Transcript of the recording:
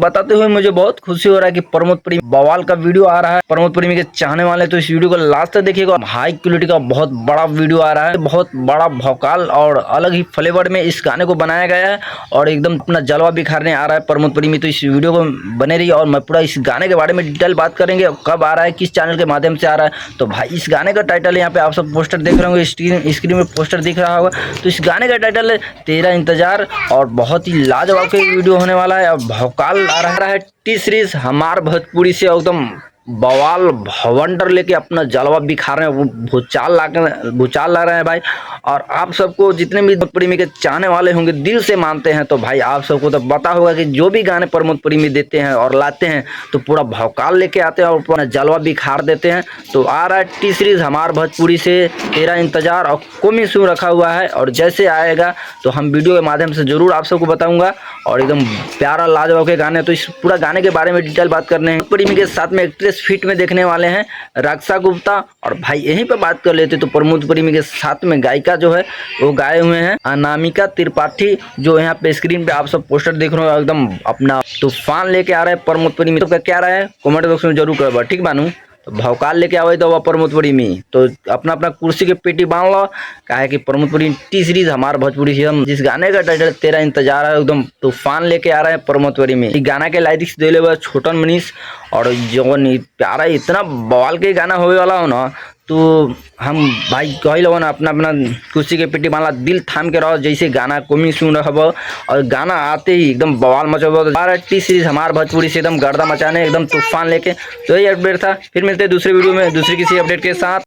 बताते हुए मुझे बहुत खुशी हो रहा है कि प्रमोद प्रेमी बवाल का वीडियो आ रहा है। प्रमोद प्रेमी के चाहने वाले तो इस वीडियो को लास्ट तक देखिएगा। हाई क्वालिटी का बहुत बड़ा वीडियो आ रहा है, बहुत बड़ा भौकाल और अलग ही फ्लेवर में इस गाने को बनाया गया है और एकदम अपना जलवा बिखारने आ रहा है प्रमोद प्रेमी। तो इस वीडियो को बने रहिए और मैं पूरा इस गाने के बारे में डिटेल बात करेंगे, कब आ रहा है, किस चैनल के माध्यम से आ रहा है। तो भाई इस गाने का टाइटल यहाँ पे आप सब पोस्टर देख रहे होंगे, स्क्रीन में पोस्टर दिख रहा होगा। तो इस गाने का टाइटल है तेरा इंतजार और बहुत ही लाजवाब के वीडियो होने वाला है। और भौकाल आ रहा है टी सीरीज हमार भोजपुरी से एकदम बवाल भवंडर लेके अपना जलवा बिखा रहे हैं, वो भूचाल ला रहे हैं भाई। और आप सबको जितने भी प्रेमी के चाहने वाले होंगे दिल से मानते हैं, तो भाई आप सबको तो पता होगा कि जो भी गाने प्रमोद प्रेमी देते हैं और लाते हैं तो पूरा भौकाल लेके आते हैं और पूरा जलवा बिखार देते हैं। तो आ रहा है टी सीरीज हमार भोजपुरी से तेरा इंतजार और कमिंग सून रखा हुआ है। और जैसे आएगा तो हम वीडियो के माध्यम से जरूर आप सबको बताऊंगा। और एकदम प्यारा लाजवाब के गाने, तो इस पूरा गाने के बारे में डिटेल बात करने हैं। प्रेमी के साथ में एक्ट्रेस फिट में देखने वाले हैं रक्षा गुप्ता। और भाई यहीं पे बात कर लेते तो प्रमोद प्रेमी के साथ में गायिका जो है वो गाए हुए हैं अनामिका त्रिपाठी, जो यहाँ पे स्क्रीन पे आप सब पोस्टर देख रहे हो। एकदम अपना तूफान लेके आ रहा है प्रमोद प्रेमी। तो क्या रहा है कमेंट बॉक्स में जरूर करवा, ठीक बानू। तो भौकाल लेके आवे तो प्रमोद प्रेमी तो अपना अपना कुर्सी के पेटी बांध लो, काहे कि प्रमोद प्रेमी टी सीरीज हमार भोजपुरी से हम जिस गाने का टाइटल तेरा इंतजार है एकदम तूफान लेके आ रहा है प्रमोद प्रेमी। इस गाना के लाइक्स दे ले छोटन मनीष और जो प्यारा इतना बवाल के गाना होने वाला हो ना, तो हम भाई कही लो ना अपना अपना कुर्सी के पेटी बांधला दिल थाम के रहो, जैसे गाना कमी सुन रहो और गाना आते ही एकदम बवाल मचो। टी सीरीज हमार भोजपुरी से एकदम गर्दा मचाने एकदम तूफान लेके। तो यही अपडेट था, फिर मिलते हैं दूसरे वीडियो में दूसरी किसी अपडेट के साथ।